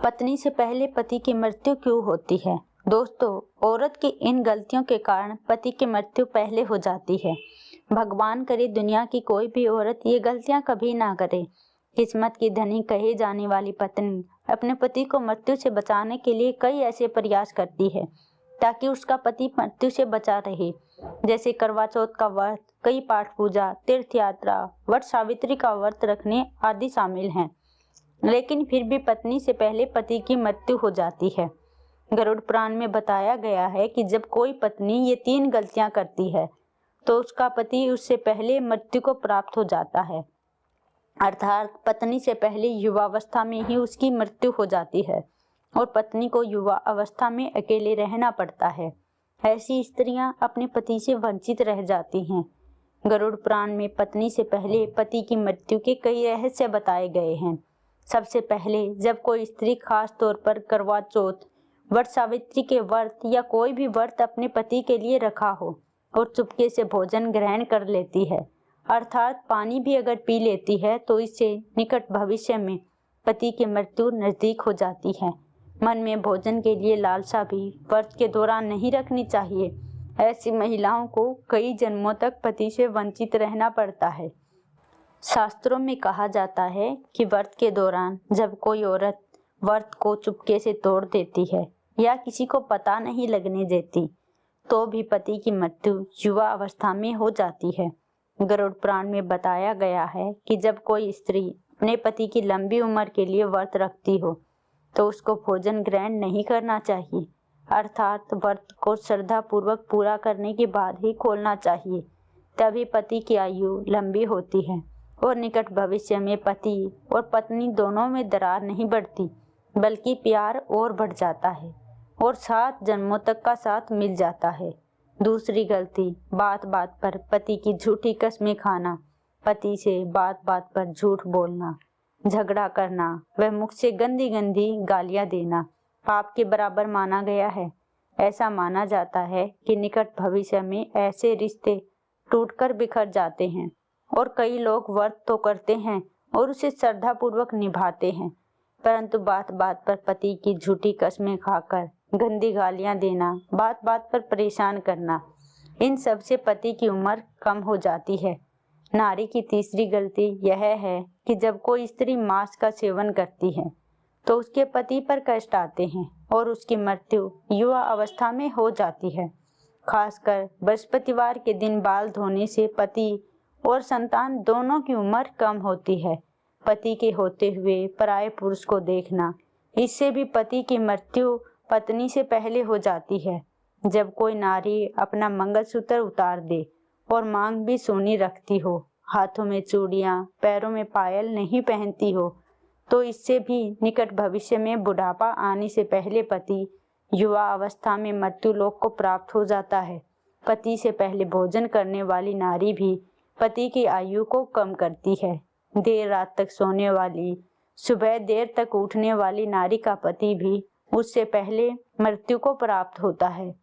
पत्नी से पहले पति की मृत्यु क्यों होती है? दोस्तों, औरत की इन गलतियों के कारण पति की मृत्यु पहले हो जाती है। भगवान करे दुनिया की कोई भी औरत ये गलतियां कभी ना करे। किस्मत की धनी कही जाने वाली पत्नी अपने पति को मृत्यु से बचाने के लिए कई ऐसे प्रयास करती है ताकि उसका पति मृत्यु से बचा रहे, जैसे करवा चौथ का व्रत, कई पाठ पूजा, तीर्थ यात्रा, वट सावित्री का व्रत रखने आदि शामिल हैं। लेकिन फिर भी पत्नी से पहले पति की मृत्यु हो जाती है। गरुड़ पुराण में बताया गया है कि जब कोई पत्नी ये 3 गलतियां करती है तो उसका पति उससे पहले मृत्यु को प्राप्त हो जाता है, अर्थात पत्नी से पहले युवावस्था में ही उसकी मृत्यु हो जाती है और पत्नी को युवा अवस्था में अकेले रहना पड़ता है। ऐसी स्त्रियां अपने पति से वंचित रह जाती हैं। गरुड़ पुराण में पत्नी से पहले पति की मृत्यु के कई रहस्य बताए गए हैं। सबसे पहले, जब कोई स्त्री खास तौर पर करवा चौथ, वट सावित्री के व्रत या कोई भी व्रत अपने पति के लिए रखा हो और चुपके से भोजन ग्रहण कर लेती है, अर्थात पानी भी अगर पी लेती है, तो इससे निकट भविष्य में पति की मृत्यु नजदीक हो जाती है। मन में भोजन के लिए लालसा भी व्रत के दौरान नहीं रखनी चाहिए। ऐसी महिलाओं को कई जन्मों तक पति से वंचित रहना पड़ता है। शास्त्रों में कहा जाता है कि व्रत के दौरान जब कोई औरत व्रत को चुपके से तोड़ देती है या किसी को पता नहीं लगने देती, तो भी पति की मृत्यु युवा अवस्था में हो जाती है। गरुड़ पुराण में बताया गया है कि जब कोई स्त्री अपने पति की लंबी उम्र के लिए व्रत रखती हो तो उसको भोजन ग्रहण नहीं करना चाहिए, अर्थात व्रत को श्रद्धा पूर्वक पूरा करने के बाद ही खोलना चाहिए। तभी पति की आयु लंबी होती है और निकट भविष्य में पति और पत्नी दोनों में दरार नहीं बढ़ती, बल्कि प्यार और बढ़ जाता है और 7 जन्मों तक का साथ मिल जाता है। दूसरी गलती, बात बात पर पति की झूठी कस्में खाना, पति से बात बात पर झूठ बोलना, झगड़ा करना व मुख से गंदी गंदी गालियां देना पाप के बराबर माना गया है। ऐसा माना जाता है कि निकट भविष्य में ऐसे रिश्ते टूटकर बिखर जाते हैं और कई लोग व्रत तो करते हैं और उसे श्रद्धा पूर्वक निभाते हैं, परंतु बात बात पर पति की झूठी कस्में खाकर गंदी गालियां देना, बात बात पर परेशान करना, इन सब से पति की उम्र कम हो जाती है। नारी की तीसरी गलती यह है कि जब कोई स्त्री मांस का सेवन करती है तो उसके पति पर कष्ट आते हैं और उसकी मृत्यु युवा अवस्था में हो जाती है। खासकर बृहस्पतिवार के दिन बाल धोने से पति और संतान दोनों की उम्र कम होती है। पति के होते हुए पराये पुरुष को देखना, इससे भी पति की मृत्यु पत्नी से पहले हो जाती है। जब कोई नारी अपना मंगलसूत्र उतार दे और मांग भी सोनी रखती हो, हाथों में चूड़ियां, पैरों में पायल नहीं पहनती हो, तो इससे भी निकट भविष्य में बुढ़ापा आने से पहले पति युवा अवस्था में मृत्यु लोक को प्राप्त हो जाता है। पति से पहले भोजन करने वाली नारी भी पति की आयु को कम करती है। देर रात तक सोने वाली, सुबह देर तक उठने वाली नारी का पति भी उससे पहले मृत्यु को प्राप्त होता है।